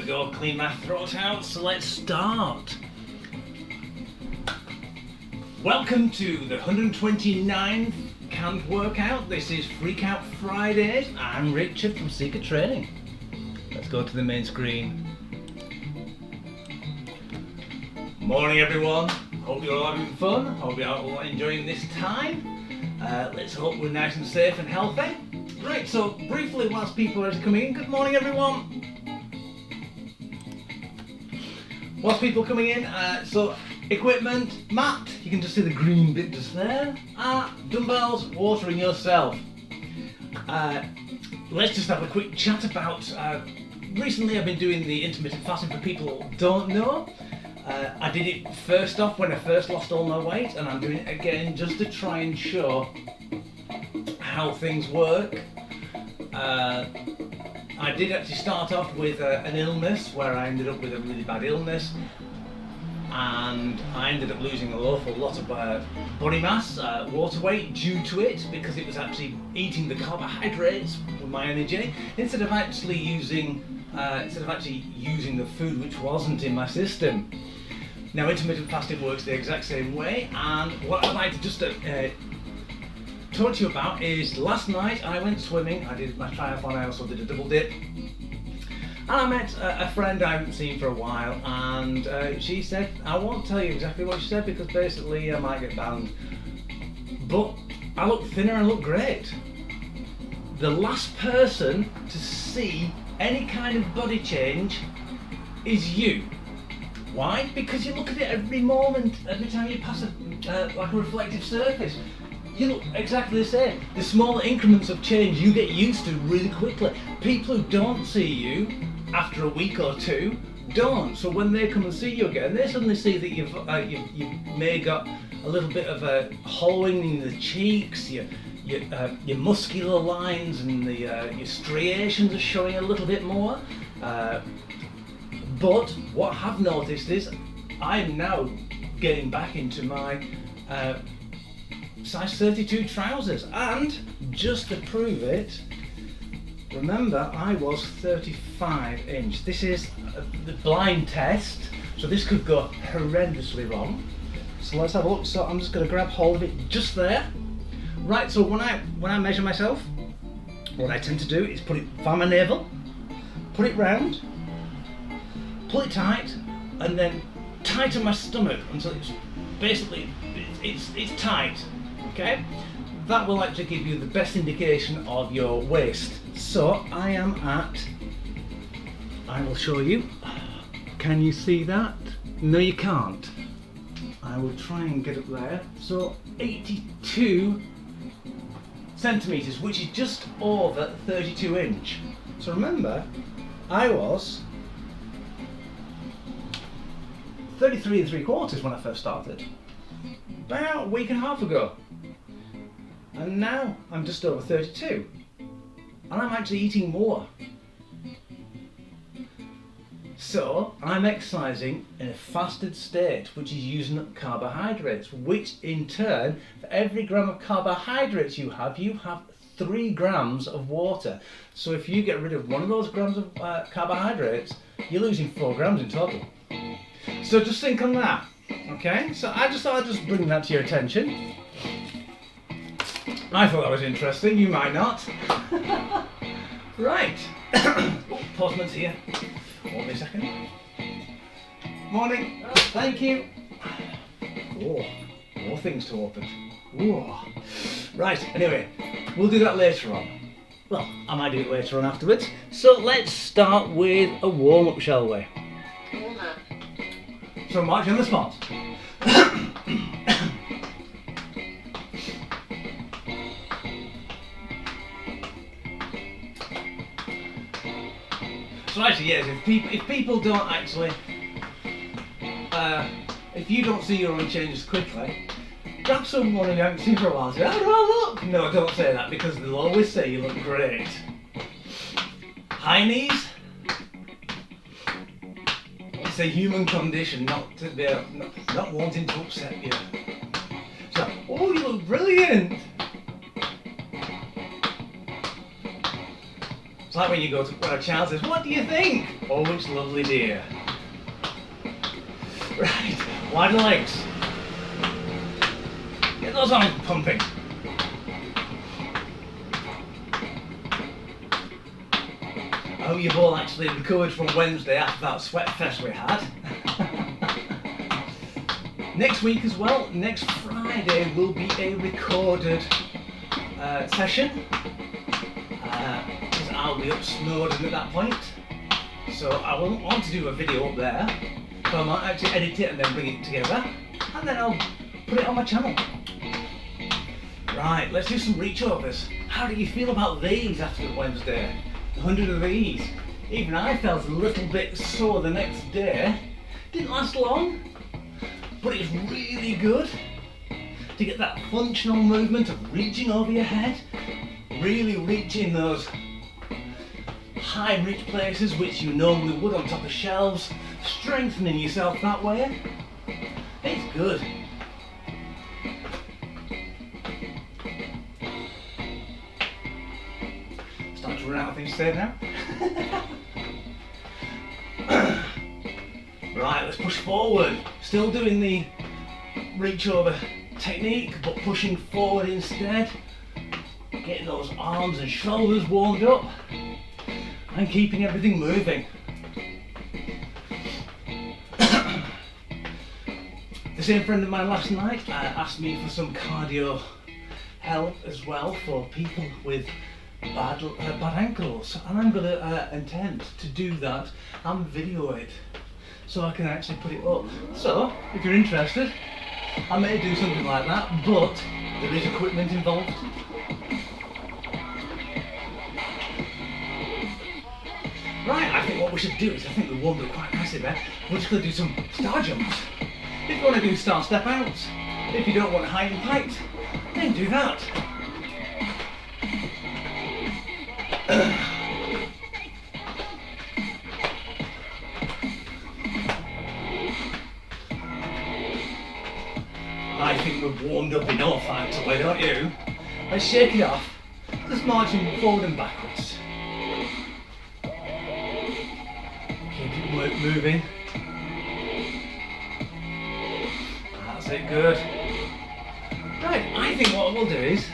go clean my throat out, so let's start. Welcome to the 129th camp workout. This is Freakout Fridays. I'm Richard from Seeker Training. Let's go to the main screen. Morning everyone. Hope you're all having fun. Hope you're all enjoying this time. Let's hope we're nice and safe and healthy. Right, so briefly whilst people are coming in, good morning everyone. Whilst people coming in, so equipment, mat, you can just see the green bit just there. Dumbbells, watering yourself. Let's just have a quick chat about, recently I've been doing the intermittent fasting for people who don't know. I did it first off when I first lost all my weight, and I'm doing it again just to try and show how things work. I did actually start off with an illness where I ended up with a really bad illness, and I ended up losing an awful lot of body mass, water weight due to it, because it was actually eating the carbohydrates with my energy instead of actually using the food which wasn't in my system. Now intermittent fasting works the exact same way, and what I'd like to just talk to you about is last night I went swimming. I did my triathlon, I also did a double dip, and I met a friend I haven't seen for a while, and she said, I won't tell you exactly what she said because basically I might get banned, but I look thinner and look great. The last person to see any kind of body change is you. Why? Because you look at it every moment, every time you pass like a reflective surface. You look exactly the same. The smaller increments of change you get used to really quickly. People who don't see you after a week or two don't. So when they come and see you again, they suddenly see that you've may got a little bit of a hollowing in the cheeks, your muscular lines and your striations are showing a little bit more. But what I have noticed is I'm now getting back into my size 32 trousers, and just to prove it, remember I was 35 inch. This is the blind test, so this could go horrendously wrong. So let's have a look. So I'm just going to grab hold of it just there. Right, so when I measure myself, what I tend to do is find my navel, put it round, pull it tight, and then tighten my stomach until it's basically it's tight. Okay, that will actually give you the best indication of your waist. So I will show you. Can you see that? No, you can't. I will try and get up there. So 82 centimeters, which is just over 32 inch. So remember, I was 33 3/4 when I first started, about a week and a half ago, and now I'm just over 32, and I'm actually eating more. So I'm exercising in a fasted state, which is using up carbohydrates, which in turn, for every gram of carbohydrates you have 3 grams of water. So if you get rid of one of those grams of carbohydrates, you're losing 4 grams in total. So just think on that, okay? So I just thought I'd just bring that to your attention. I thought that was interesting, you might not. Right, postman's here. Hold me a second. Morning, thank you. Oh, more things to open. Whoa. Right, anyway, we'll do that later on. Well, I might do it later on afterwards. So let's start with a warm-up, shall we? Warm-up. So march on the spot. So actually, yes, if people don't actually, if you don't see your own changes quickly, grab someone who you haven't seen for a while and say, how do I look? No, don't say that, because they'll always say you look great. High knees. It's a human condition not to be not wanting to upset you. So, oh, you look brilliant. like when you go to when a child says, "What do you think?" "Oh, it's lovely, dear." Right, wide the legs. Get those arms pumping. I hope you've all actually recovered from Wednesday after that sweat fest we had. Next week as well, next Friday will be a recorded session. Because I'll be up Snowdon at that point. So I won't want to do a video up there. So I might actually edit it and then bring it together. And then I'll put it on my channel. Right, let's do some reach overs. How do you feel about these after Wednesday? 100 of these. Even I felt a little bit sore the next day. Didn't last long, but it's really good to get that functional movement of reaching over your head, really reaching those high reach places which you normally would on top of shelves, strengthening yourself that way. It's good. Starting to run out of things to say now. Right, let's push forward. Still doing the reach over technique, but pushing forward instead. Getting those arms and shoulders warmed up and keeping everything moving. The same friend of mine last night asked me for some cardio help as well for people with bad ankles, and I'm going to attempt to do that and video it so I can actually put it up. So if you're interested, I may do something like that, but there is equipment involved. Right, I think what we should do is, I think we warmed up quite nicely there. We're just going to do some star jumps. If you want to do star step outs, if you don't want high impact, then do that. I think we've warmed up enough actually, don't you? Let's shake it off. Just marching forward and backwards. Keep it moving. That's it, good. Right, I think what we'll do is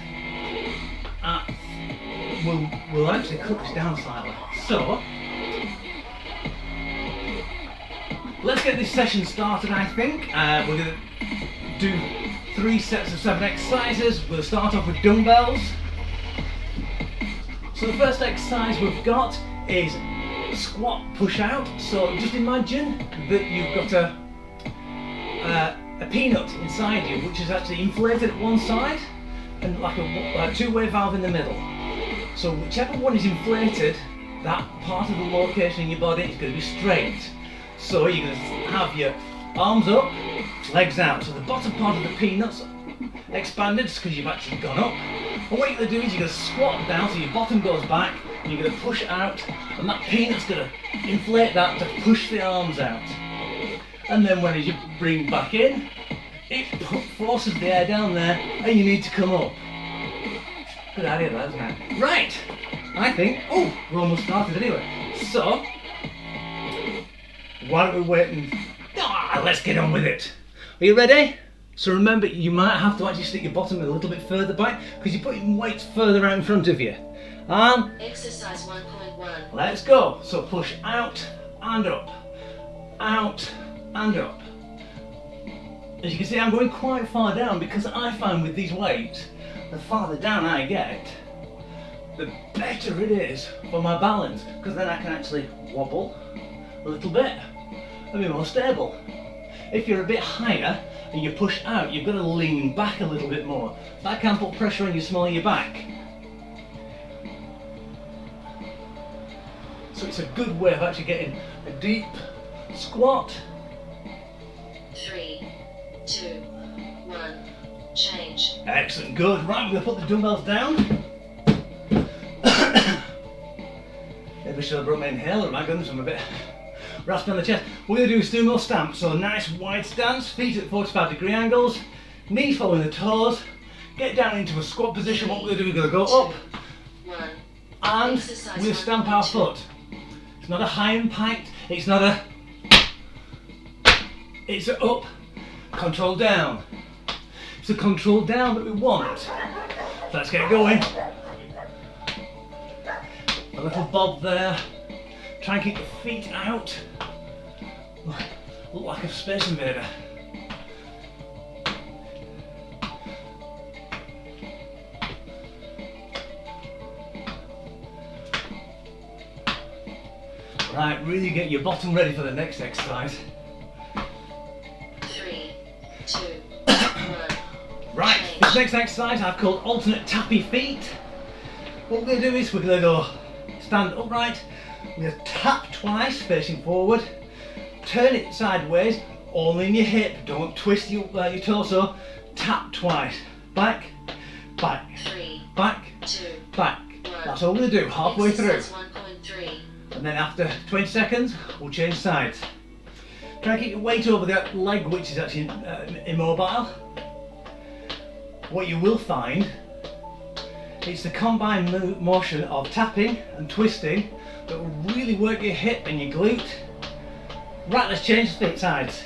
we'll actually cut this down slightly. So let's get this session started. I think we're going to do 3 sets of 7 exercises. We'll start off with dumbbells. So the first exercise we've got is squat push out. So just imagine that you've got a peanut inside you, which is actually inflated at one side and like a two-way valve in the middle. So whichever one is inflated, that part of the location in your body is going to be straight. So you're going to have your arms up, legs out. So the bottom part of the peanut's expanded because you've actually gone up. And what you're going to do is you're going to squat down so your bottom goes back, and you're going to push out, and that peanut's going to inflate that to push the arms out. And then when you bring back in, it forces the air down there, and you need to come up. Good idea that, isn't it? Right, I think, oh, we're almost started anyway. So, why don't we wait and, let's get on with it. Are you ready? So remember, you might have to actually stick your bottom a little bit further back because you're putting weights further out in front of you. Exercise 1.1. Let's go. So push out and up, out and up. As you can see, I'm going quite far down because I find with these weights, the farther down I get, the better it is for my balance, because then I can actually wobble a little bit and be more stable. If you're a bit higher and you push out, you've got to lean back a little bit more. That can put pressure on your small of your back. So it's a good way of actually getting a deep squat. 3, 2, 1, change. Excellent, good. Right, we're going to put the dumbbells down. Maybe I should have brought my inhaler. My goodness, I'm a bit raspy on the chest. We're going to do a Sumo Stamp. So a nice wide stance, feet at 45-degree angles, knees following the toes. Get down into a squat position. What we're going to do, we're going to go up and we'll stamp our foot. It's not a high impact, it's not a, it's a up, control down. It's a control down that we want. So let's get going. A little bob there. Try and keep the feet out. Look like a space invader. Right, really get your bottom ready for the next exercise. 3, 2, 1. Right, this next exercise I've called alternate tappy feet. What we're going to do is we're going to go stand upright, we're going to tap twice facing forward, turn it sideways, only in your hip, don't twist your torso, tap twice, back, back, 3, back, 2, back. 1. That's all we're going to do, halfway through. Exercise 1.3. And then after 20 seconds, we'll change sides. Try and keep your weight over that leg which is actually immobile. What you will find is the combined motion of tapping and twisting that will really work your hip and your glute. Right, let's change the feet sides.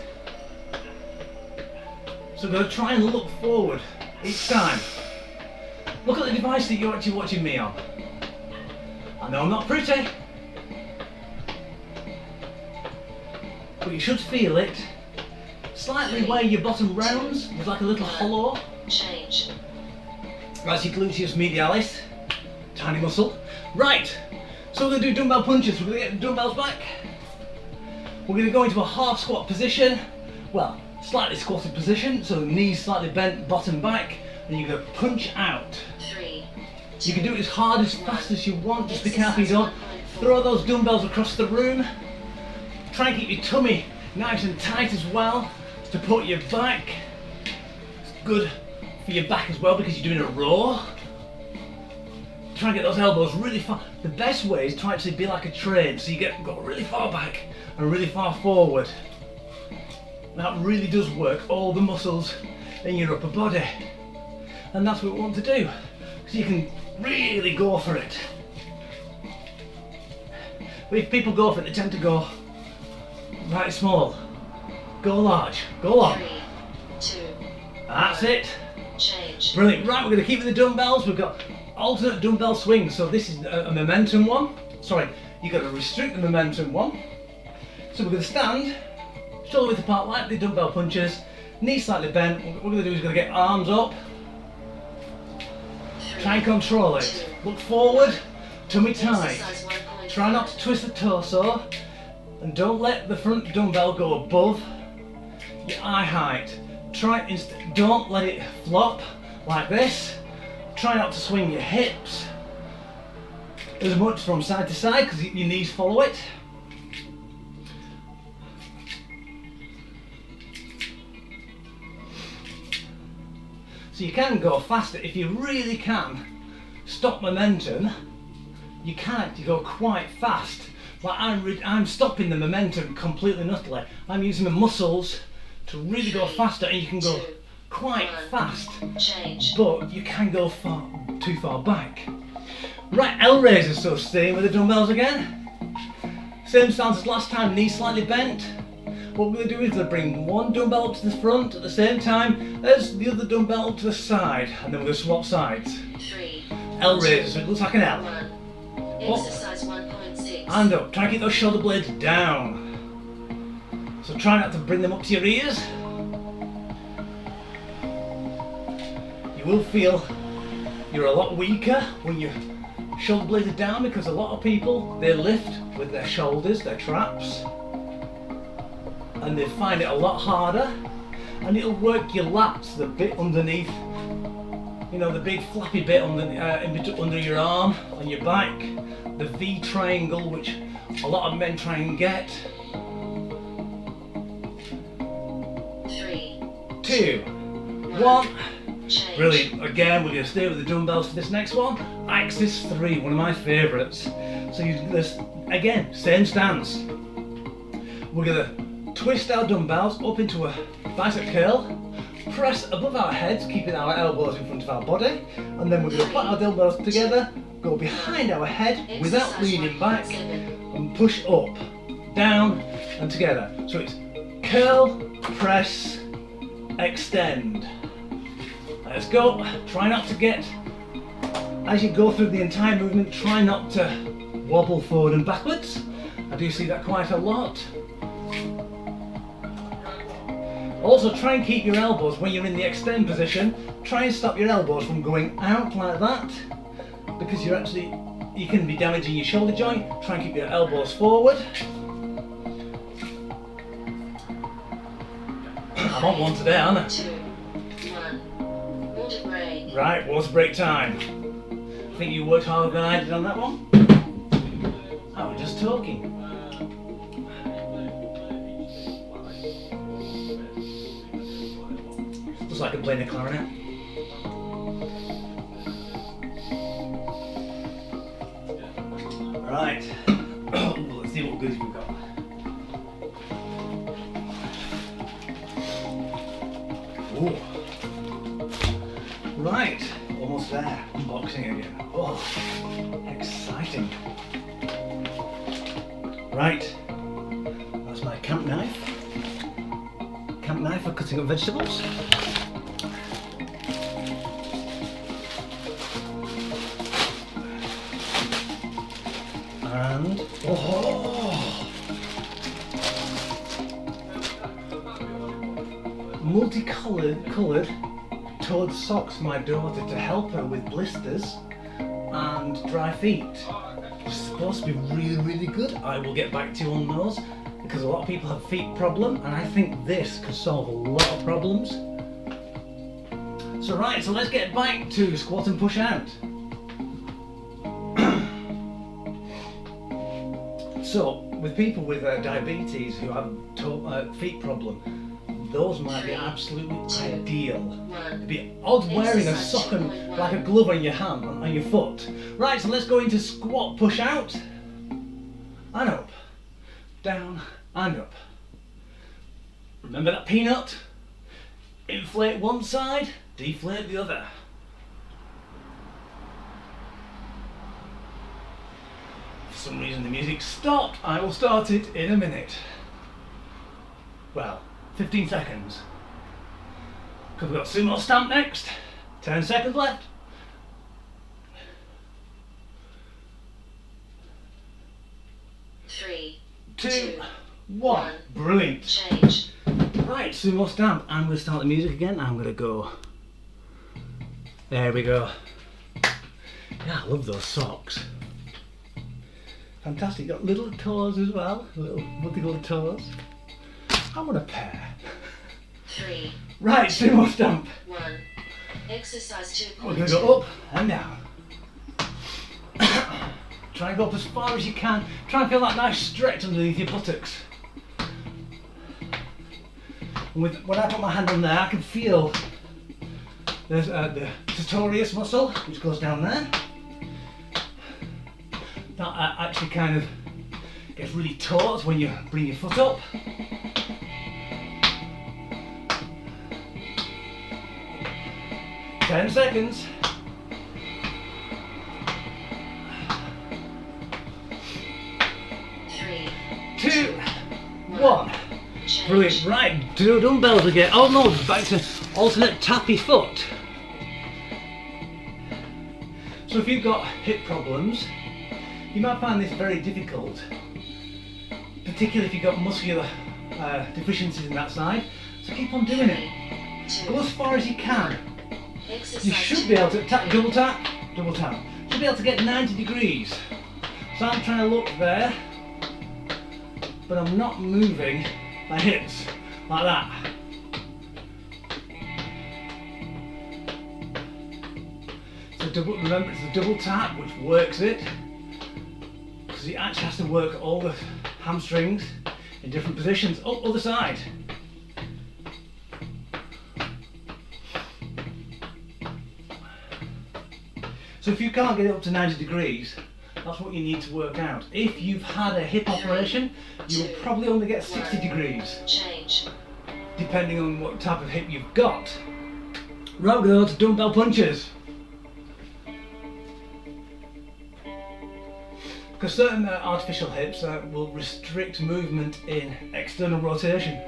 So we're going to try and look forward each time. Look at the device that you're actually watching me on. I know I'm not pretty, but you should feel it slightly where your bottom rounds. There's like a little hollow. Change. That's your gluteus medialis, tiny muscle. Right, so we're going to do dumbbell punches. We're going to get the dumbbells back. We're going to go into a half squat position. Well, slightly squatted position, so knees slightly bent, bottom back, and you're going to punch out. 3. You can do it as hard, as fast as you want. Just be careful you don't throw those dumbbells across the room. Try and keep your tummy nice and tight as well, to support your back. It's good for your back as well because you're doing a row. Try and get those elbows really far. The best way is to actually be like a train, so you go really far back and really far forward. That really does work all the muscles in your upper body, and that's what we want to do, so you can really go for it. But if people go for it, they tend to go right small. Go large. Go long. 3, 2. That's it. Change. Brilliant. Right, we're going to keep with the dumbbells. We've got alternate dumbbell swings. So this is a momentum one. Sorry, you've got to restrict the momentum one. So we're going to stand, shoulder width apart like the dumbbell punches, knees slightly bent. What we're going to do is we're going to get arms up. 3, Try and control it. Look forward, tummy tight. Exercise 1.5. Try not to twist the torso, and don't let the front dumbbell go above your eye height. Don't let it flop like this. Try not to swing your hips as much from side to side because your knees follow it. So you can go faster if you really can stop momentum. You can go quite fast. Like I'm stopping the momentum completely and utterly. I'm using the muscles to really go faster, and you can go quite fast, but you can go too far back. Right, L raises, so staying with the dumbbells again. Same stance as last time, knees slightly bent. What we're going to do is to bring one dumbbell up to the front at the same time as the other dumbbell to the side, and then we're going to swap sides. 3. L raises, so it looks like an L. 1. Exercise 1.6. Hand up, try and keep those shoulder blades down. So try not to bring them up to your ears. You will feel you're a lot weaker when your shoulder blades are down, because a lot of people, they lift with their shoulders, their traps, and they find it a lot harder, and it'll work your lats, the bit underneath, you know, the big flappy bit under your arm, on your back, the V triangle, which a lot of men try and get. 3, 2, 1. change. Brilliant. Again, we're going to stay with the dumbbells for this next one. Axis 3, one of my favourites. So you do this again, same stance. We're going to twist our dumbbells up into a bicep curl. press above our heads, keeping our elbows in front of our body, and then we're going to put our elbows together, go behind our head without leaning back, and push up, down, and together. So it's curl, press, extend. Let's go. Try not to get, as you go through the entire movement, try not to wobble forward and backwards. I do see that quite a lot. Also, try and keep your elbows, when you're in the extend position, try and stop your elbows from going out like that, because you can be damaging your shoulder joint. Try and keep your elbows forward. I'm on one today, aren't I? 2, 1. Water break. Right, water break time. I think you worked harder than I did on that one. I was just talking. Looks like I'm playing a clarinet. Right. Let's see what goodies we've got. Ooh. Right, almost there. Unboxing again. Oh, exciting. Right, that's my camp knife. Camp knife for cutting up vegetables. And, oh! Multicolored toed socks for my daughter to help her with blisters and dry feet. It's supposed to be really good. I will get back to you on those because a lot of people have feet problem, and I think this could solve a lot of problems. So let's get back to squat and push out. So with people with diabetes who have feet problem, those might be absolutely ideal. It'd be odd wearing a sock and like a glove on your hand, on your foot. Right, so let's go into squat push out. And up. Down and up. Remember that peanut? Inflate one side, deflate the other. For some reason the music stopped. I will start it in a minute. Well, 15 seconds. Because we've got Sumo Stamp next. 10 seconds left. Three, 2, 1. Brilliant. Change. Right, Sumo Stamp. I'm going to start the music again. I'm going to go. There we go. Yeah, I love those socks. Fantastic. Got little toes as well. Little multicolored toes. I want a pair. 3. Right, Sumo Stamp. 1. Exercise 2.2. We're going to go up and down. Try and go up as far as you can. Try and feel that nice stretch underneath your buttocks. And when I put my hand on there, I can feel there's the sartorius muscle, which goes down there. That actually kind of gets really taut when you bring your foot up. Ten seconds. 3, 2, 1. Change. Brilliant. Right, do dumbbells again. Oh no, back to alternate tappy foot. So if you've got hip problems, you might find this very difficult, particularly if you've got muscular deficiencies in that side. So keep on doing it. Go as far as you can. You should be able to tap, double tap. Should be able to get 90 degrees. So I'm trying to look there, but I'm not moving my hips like that. So remember, it's the double tap which works it, because it actually has to work all the hamstrings in different positions. Oh, other side. So if you can't get it up to 90 degrees, that's what you need to work out. If you've had a hip operation, you will probably only get 60 degrees. Change. depending on what type of hip you've got. Right, we're going to go to dumbbell punches. Because certain artificial hips will restrict movement in external rotation.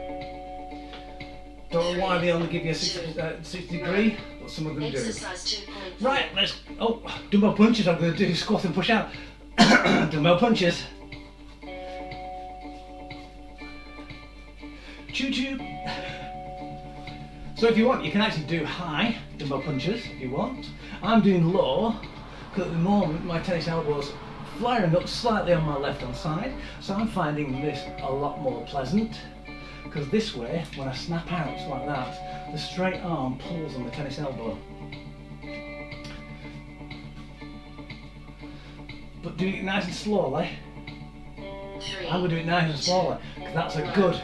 Don't know why they only give you a 60 degree, but some of them do. Right, let's, dumbbell punches. I'm going to do squat and push out. Dumbbell punches. Choo choo. So if you want, you can actually do high dumbbell punches if you want. I'm doing low, because at the moment my tennis elbow's flaring up slightly on my left hand side, so I'm finding this a lot more pleasant. Because this way, when I snap out like that, the straight arm pulls on the tennis elbow. But doing it nice and slowly, I'm going to do it nice and slowly, because that's a good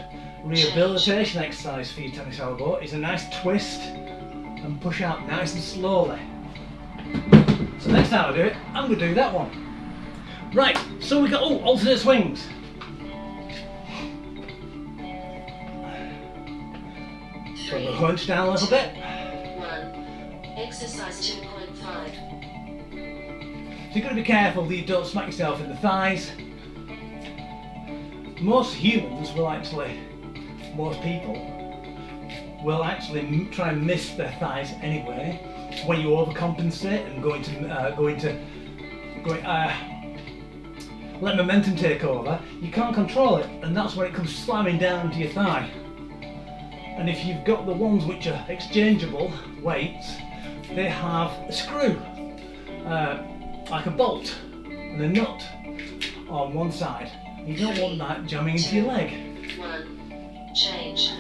rehabilitation exercise for your tennis elbow. It's a nice twist and push out nice and slowly. So next time I do it, I'm going to do that one. Right, so we got alternate swings. So we'll hunch down a little bit. 1. Exercise 2.5. So you've got to be careful that you don't smack yourself in the thighs. Most humans will actually, most people will actually try and miss their thighs anyway. When you overcompensate and let momentum take over, you can't control it, and that's when it comes slamming down to your thigh. And if you've got the ones which are exchangeable weights, they have a screw, like a bolt and a nut on one side. You don't want that jamming into your leg. 1. Change.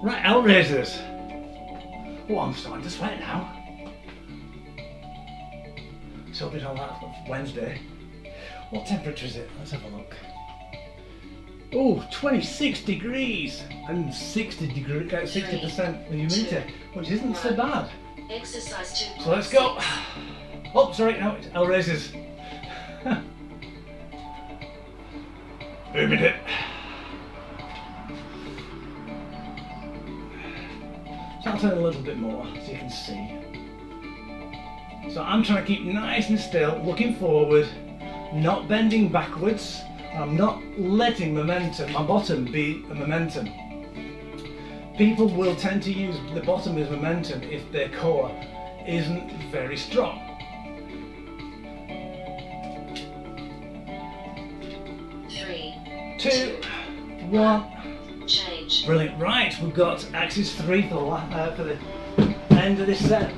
Right, L raisers. Oh, I'm starting to sweat now. So did all that Wednesday. What temperature is it? Let's have a look. Oh, 26 degrees and 60% humidity, which isn't so bad. Exercise 2. So let's go. Oh, sorry, no, it's L raises. Booming it. So I'll turn a little bit more so you can see. So I'm trying to keep nice and still, looking forward, not bending backwards. I'm not letting momentum, my bottom, be a momentum. People will tend to use the bottom as momentum if their core isn't very strong. 3. 2, 1. Change. Brilliant. Right, we've got axis 3 for the end of this set.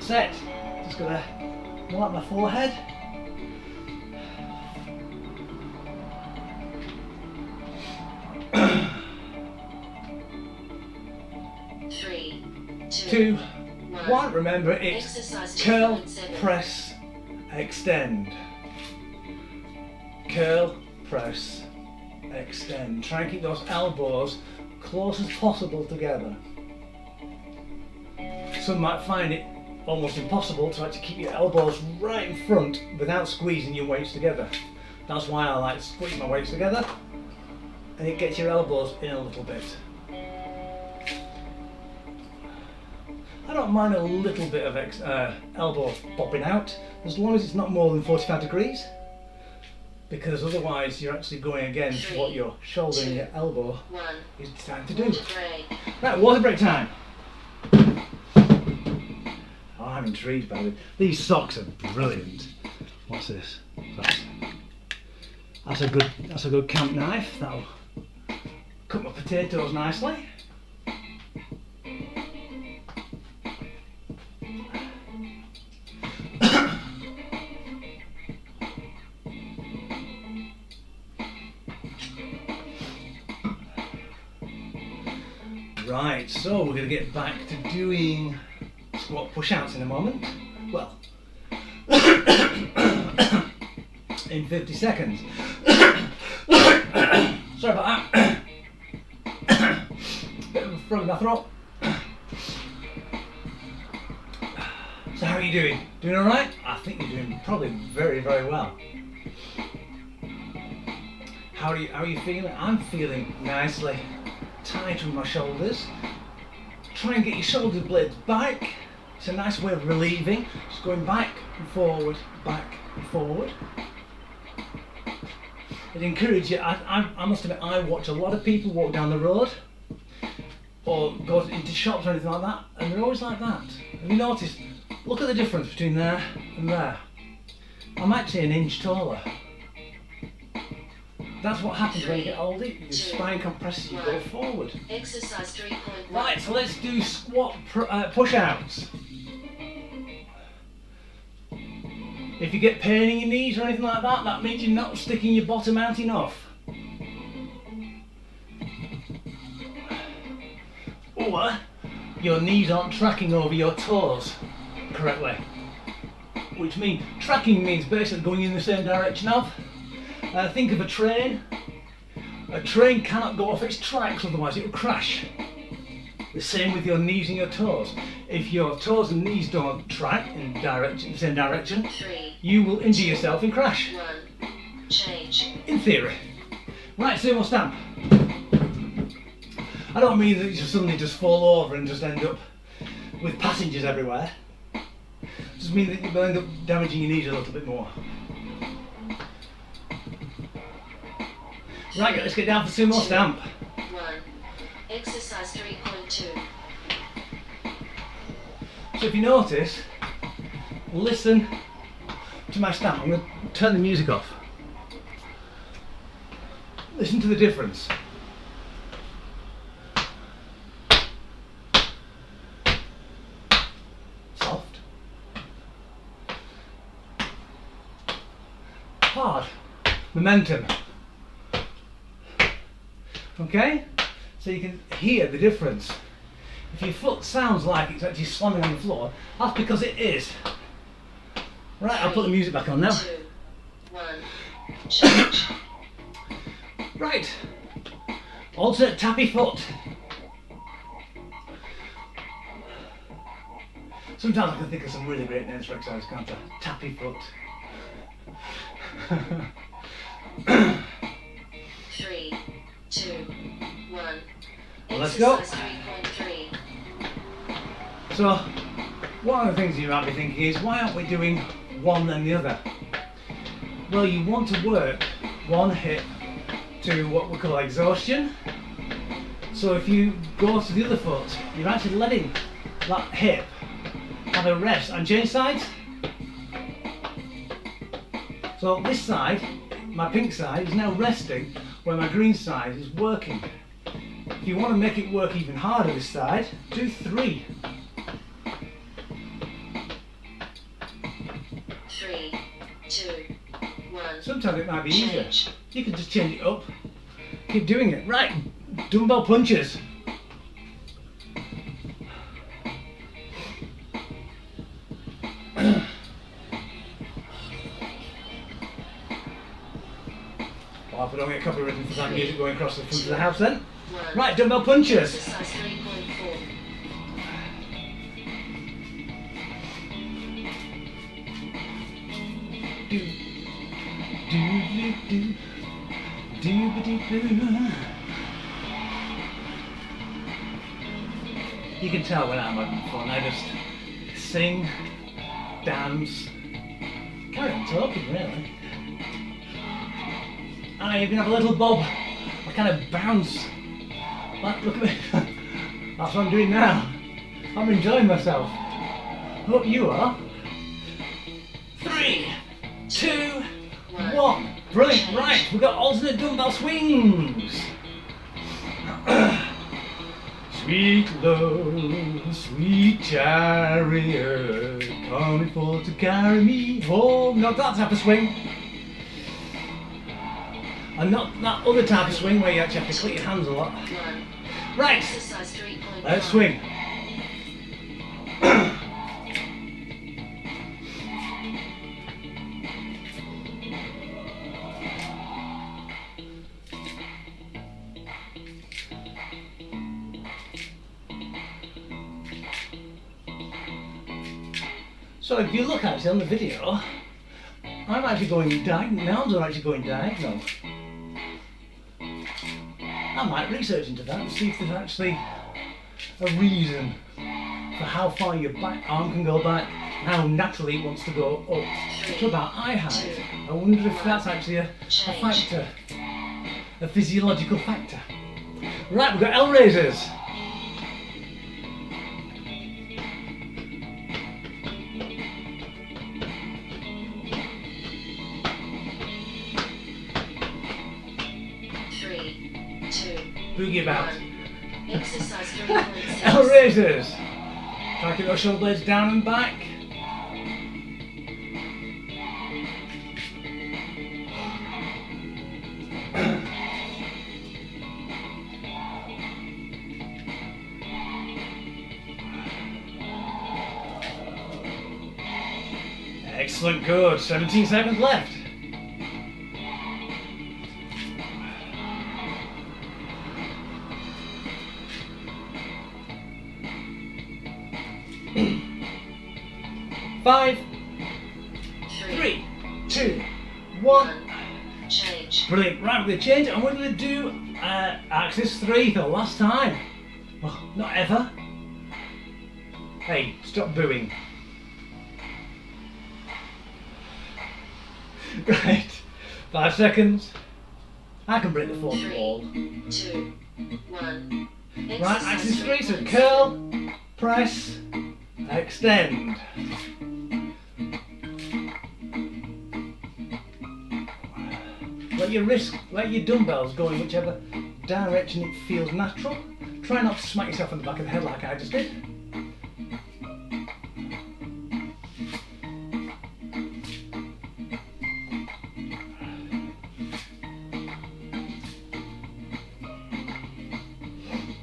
Just gonna wipe my forehead. Two, one. Remember, it's curl, press, extend. Curl, press, extend. Try and keep those elbows close as possible together. Some might find it almost impossible to actually keep your elbows right in front without squeezing your weights together. That's why I like to squeeze my weights together, and it gets your elbows in a little bit. I don't mind a little bit of elbow popping out, as long as it's not more than 45 degrees, because otherwise you're actually going against what your shoulder and your elbow is trying to do. Right, water break time. Oh, I'm intrigued by it. These socks are brilliant. What's this? That's a good camp knife. That'll cut my potatoes nicely. Right, so we're going to get back to doing squat push-outs in a moment. Well, in 50 seconds. Sorry about that. Bit of a frog in my throat. So how are you doing? Doing alright? I think you're doing probably very, very well. How are you feeling? I'm feeling nicely tight on my shoulders, try and get your shoulder blades back. It's a nice way of relieving. Just going back and forward, back and forward. It encourages you. I must admit, I watch a lot of people walk down the road or go into shops or anything like that, and they're always like that. Have you noticed? Look at the difference between there and there. I'm actually an inch taller. That's what happens when you get older. Your spine compresses, you go forward. Exercise 3.1. Right, so let's do squat push-outs. If you get pain in your knees or anything like that, that means you're not sticking your bottom out enough. Or your knees aren't tracking over your toes correctly. Which means, tracking means basically going in the same direction of. Think of a train. A train cannot go off its tracks, otherwise it will crash. The same with your knees and your toes. If your toes and knees don't track in the same direction, you will injure yourself and crash. 1. Change. In theory. Right, Sumo Stamp. I don't mean that you suddenly just fall over and just end up with passengers everywhere. It just means that you'll end up damaging your knees a little bit more. Right, let's get down for Sumo Stamp. 1. Exercise 3.2. So if you notice, listen to my stamp. I'm going to turn the music off. Listen to the difference. Soft. Hard. Momentum. Okay? So you can hear the difference. If your foot sounds like it's actually slamming on the floor, that's because it is. Right, I'll put the music back on now. 2. 1. Change. Right. Alternate tappy foot. Sometimes I can think of some really great names for exercise, can't I? Tappy foot. 3, 2, 1. Well, let's go. Exercise 3.3. So, one of the things you might be thinking is, why aren't we doing one then the other? Well, you want to work one hip to what we call exhaustion. So if you go to the other foot, you're actually letting that hip have a rest and change sides. So this side, my pink side, is now resting where my green side is working. If you want to make it work even harder this side, do 3. 3, 2, 1. Sometimes it might be easier. Change. You can just change it up. Keep doing it. Right, dumbbell punches. Well, if I don't get copywritten for that music going across the front of the house then. 1. Right, dumbbell punches. Exercise 3.4. Do, do, do. You can tell when I'm having fun. I just sing, dance, carry on talking really. And I even have a little bob. I kind of bounce. Like, look at me. That's what I'm doing now. I'm enjoying myself. Hope you are. 3, 2, 1. Brilliant. Right, we've got alternate dumbbell swings. Sweet love, sweet chariot, coming forth to carry me home. Not that type of swing. And not that other type of swing where you actually have to click your hands a lot. 1. Right, Exercise 3.1. let's swing. So if you look actually on the video, I'm actually going diagonal. My arms are actually going diagonal. I might research into that and see if there's actually a reason for how far your back arm can go back, how naturally it wants to go up to about eye height. I wonder if that's actually a factor, a physiological factor. Right, we've got L raises. Boogie about. Exercise 3.6. L raises. Try to keep those shoulder blades down and back. Excellent, good. 17 seconds left. Five, three, two, one. Change. Brilliant. Right, we're going to change it and we're going to do axis 3 for the last time. Well, not ever. Hey, stop booing. Right, 5 seconds. I can break the fourth wall. 2, 1. Right, axis 3, so curl, press, extend. Let your dumbbells go in whichever direction it feels natural. Try not to smack yourself on the back of the head like I just did.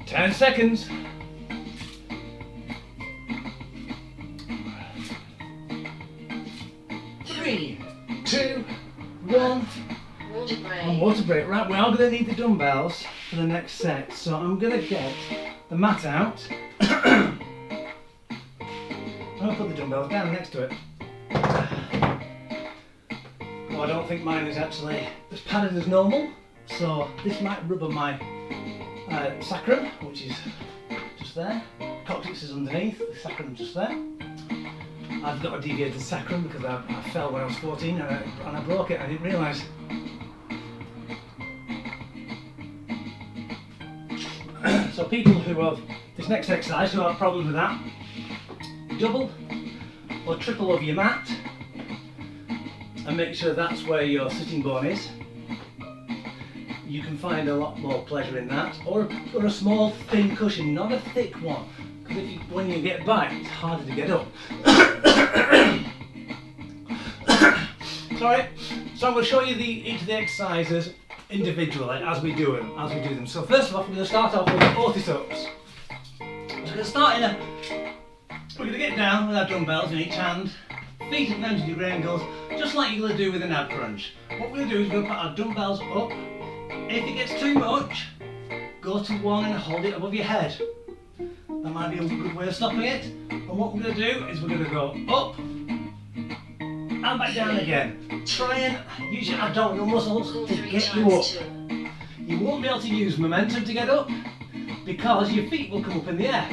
Ten seconds. 3, 2, 1. Water break. And water break. Right, we are going to need the dumbbells for the next set. So I'm going to get the mat out. I'm going to put the dumbbells down next to it. Oh, I don't think mine is actually as padded as normal. So this might rub on my sacrum, which is just there. Coccyx is underneath, the sacrum just there. I've got a deviated sacrum because I fell when I was 14 and I broke it. I didn't realise. So people who have this next exercise who have problems with that, double or triple over your mat and make sure that's where your sitting bone is. You can find a lot more pleasure in that, or a small thin cushion, not a thick one, because when you get back it's harder to get up. Sorry. So I'm going to show you each of the exercises individually as we do them. So first of all, we're going to start off with Otis Ups. So we're going to start we're going to get down with our dumbbells in each hand, feet at 90 degree angles, just like you're going to do with an ab crunch. What we're going to do is we're going to put our dumbbells up. If it gets too much, go to one and hold it above your head. That might be a good way of stopping it. And what we're going to do is we're going to go up and back down again. Try and use your abdominal muscles to get you up. You won't be able to use momentum to get up because your feet will come up in the air.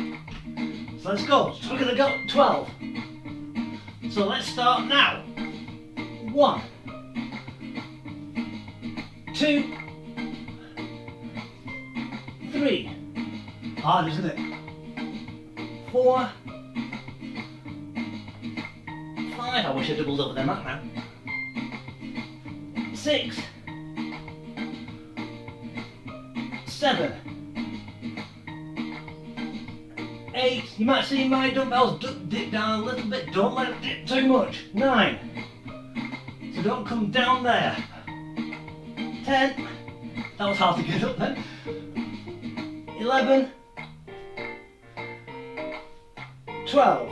So let's go. So we're going to go 12. So let's start now. 1, 2, 3. Hard, isn't it? 4, 5. I wish I doubled over the mat now. 6, 7, 8. You might see my dumbbells dip down a little bit. Don't let it dip too much. 9. So don't come down there. 10. That was hard to get up then. 11, 12.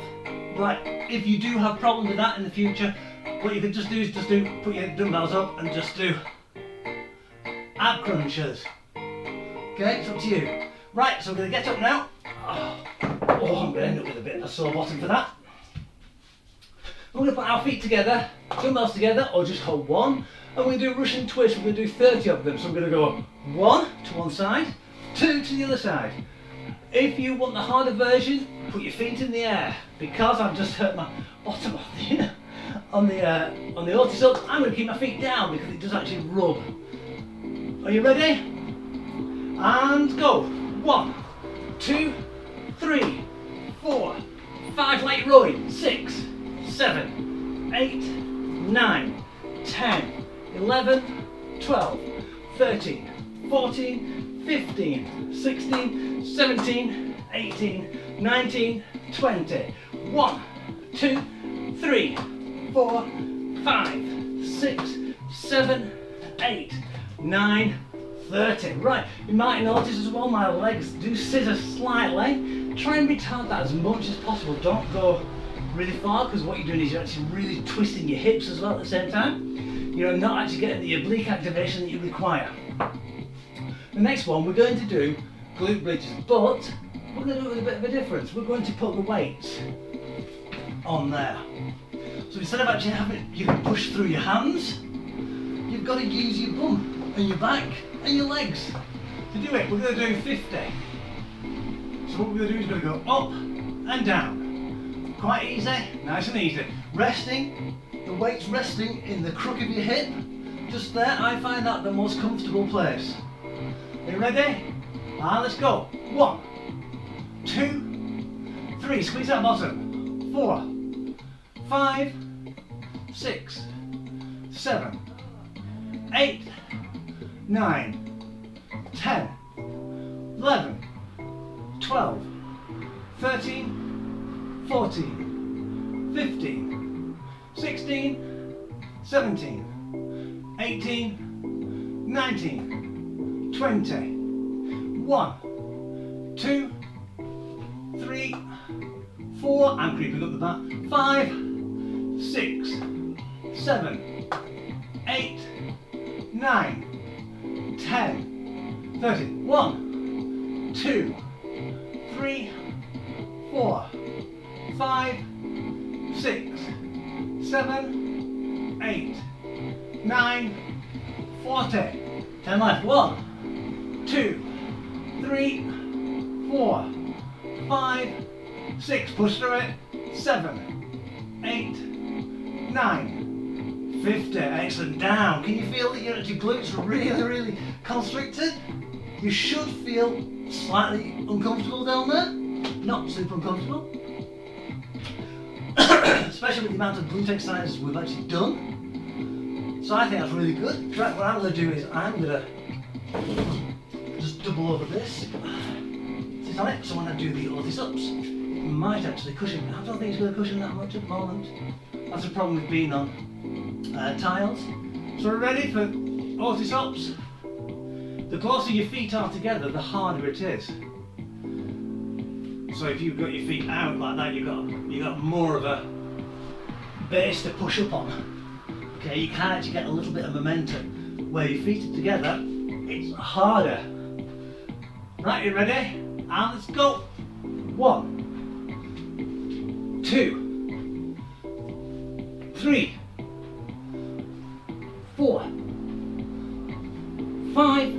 Right, if you do have problems with that in the future, what you can just do is put your dumbbells up and just do ab crunches. Okay, it's up to you. Right, so we're going to get up now. Oh, I'm going to end up with a bit of a sore bottom for that. We're going to put our feet together, dumbbells together, or just hold one. And we're going to do Russian twists. We're going to do 30 of them. So we're going to go 1 to one side, 2 to the other side. If you want the harder version, put your feet in the air. Because I've just hurt my bottom on the Otis Ups, I'm going to keep my feet down because it does actually rub. Are you ready? And go. 1, 2, 3, 4, 5, like rowing. 6, 7, 8, 9, 10, 11, 12, 13, 14, 15, 16, 17, 18, 19, 20. 1, 2, 3, 4, 5, 6, 7, 8, 9, 30. Right, you might notice as well my legs do scissor slightly. Try and retard that as much as possible. Don't go really far because what you're doing is you're actually really twisting your hips as well at the same time. You're not actually getting the oblique activation that you require. The next one we're going to do glute bridges, but we're going to do it with a bit of a difference. We're going to put the weights on there. So instead of actually having you can push through your hands, you've got to use your bum and your back and your legs to do it. We're going to do 50. So what we're going to do is we're going to go up and down. Quite easy, nice and easy. Resting, the weight's resting in the crook of your hip. Just there, I find that the most comfortable place. Are you ready? Let's go. 1, 2, 3, squeeze that bottom. 4, 5, 6, 7, 8, 9, 10, 11, 12, 13, 14, 15, 16, 17, 18, 19, 20. 1, 2, 3, 4, I'm creeping up the back. 5, 6, 7, 8, 9, 10, 13. 1, 2, 3, 4, 5, 6, 7, 8, 9, 40. 10 left. 1, 2, 3, 4, 5, 6. Push through it. 7, 8, 9, 50. Excellent. Down. Can you feel that your glutes are really constricted? You should feel slightly uncomfortable down there. Not super uncomfortable. Especially with the amount of glute exercises we've actually done. So I think that's really good. Right, what I'm going to do is I'm going to just double over this, sit on it, so when I do the Otis Ups, it might actually cushion. I don't think it's going to cushion that much at the moment. That's the problem with being on tiles. So we're ready for Otis Ups. The closer your feet are together, the harder it is. So if you've got your feet out like that, you've got more of a base to push up on. Okay, you can actually get a little bit of momentum. Where your feet are together, it's harder. Right, you ready? And let's go. 1, 2, 3, 4, 5.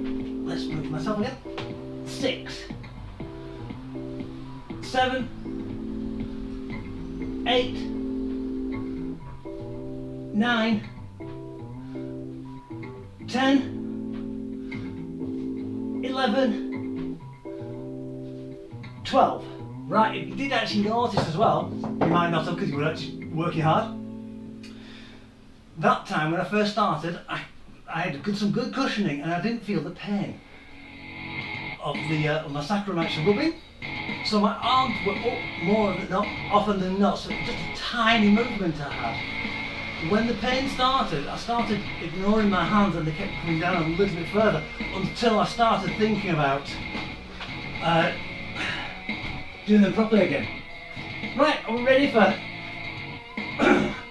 Let's move myself again. 6, 7, 8, 9, 10, 11, 12. Right, if you did actually notice as well, you might not have because you were actually working hard. That time when I first started, I had some good cushioning and I didn't feel the pain of my sacrum actually rubbing. So my arms were up more often than not, so it was just a tiny movement I had. When the pain started, I started ignoring my hands and they kept coming down a little bit further until I started thinking about doing them properly again. Right, are we ready for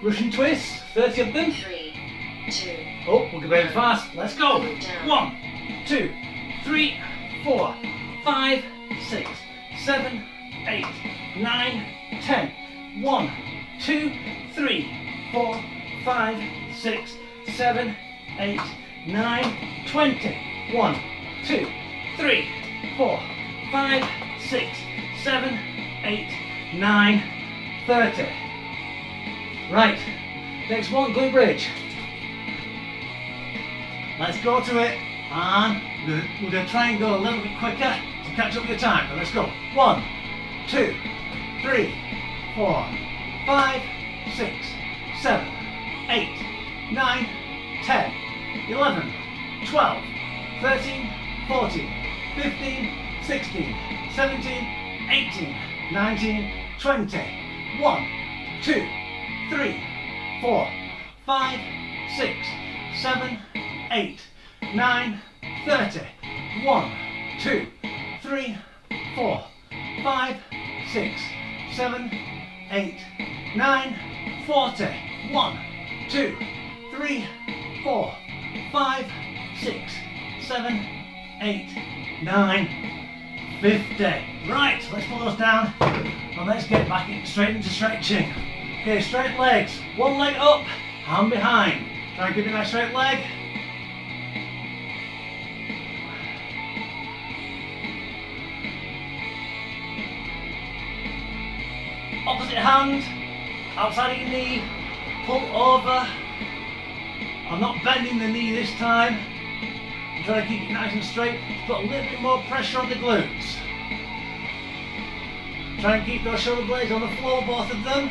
Russian twists? 30 of them. 3, 2. Oh, we're going fast. Let's go. 1, 2, 3, 4, 5, 6, 7, 8, 9, 10. 1, 2, 3, 4, 5, 6, 7, 8, 9, 20. 1, 2, 3, 4, 5, 6, 7, 8, 9, 30. Right, next one, glute bridge. Let's go to it, and we're going to try and go a little bit quicker to catch up with the time. But let's go. 1, 2, 3, 4, 5, 6, 7, 8, 9, 10, 11, 12, 13, 14, 15, 16, 17, 18, 19, 20. 1, 2, 3, 4, 5, 6, 7, 8, 9, 30. 1, 2, 3, 4, 5, 6, 7, 8, 9, 40. 1, 2, 3, 4, 5, 6, 7, 8, 9, 50. Right, let's put those down and let's get back straight into stretching. Okay, straight legs. One leg up, hand behind. Try and keep it nice straight leg. Opposite hand, outside of your knee, pull over. I'm not bending the knee this time. I'm trying to keep it nice and straight. Put a little bit more pressure on the glutes. Try and keep those shoulder blades on the floor, both of them.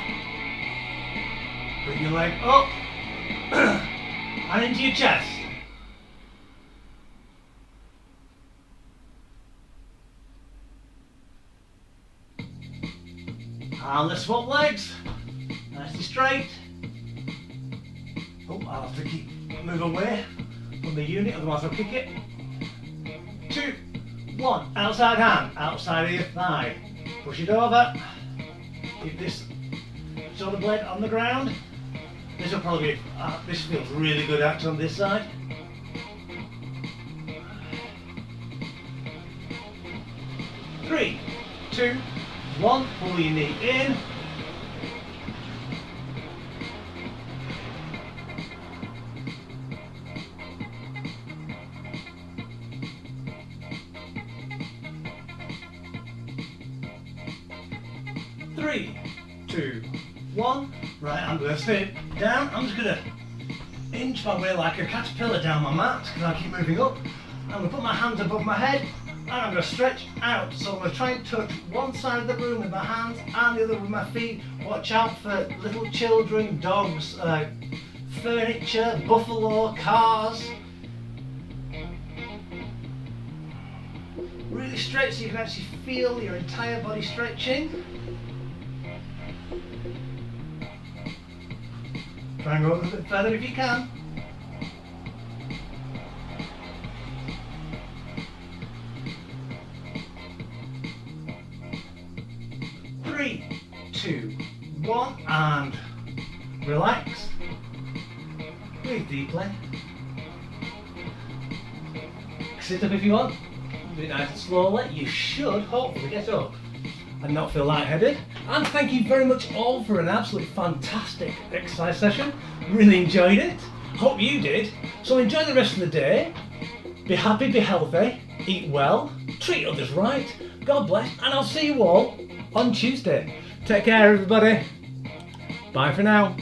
Bring your leg up and into your chest. And let's swap legs. Nice and straight. Oh, I'll have to move away from the unit, otherwise I'll kick it. 2, 1, outside hand, outside of your thigh. Push it over. Keep this shoulder blade on the ground. This will probably be, this feels really good actually on this side. Three, 2, 1, pull your knee in. Three, 2, 1. Right, I'm going to sit down. I'm just going to inch my way like a caterpillar down my mat because I keep moving up. I'm going to put my hands above my head and I'm going to stretch out. So I'm going to try and touch one side of the room with my hands and the other with my feet. Watch out for little children, dogs, furniture, buffalo, cars. Really stretch so you can actually feel your entire body stretching. Try and go a little bit further if you can. Three, 2, 1, and relax. Breathe deeply. Sit up if you want. Do it nice and slowly. You should hopefully get up and not feel lightheaded. And thank you very much all for an absolutely fantastic exercise session. Really enjoyed it. Hope you did. So enjoy the rest of the day. Be happy, be healthy, eat well, treat others right. God bless, and I'll see you all on Tuesday. Take care everybody. Bye for now.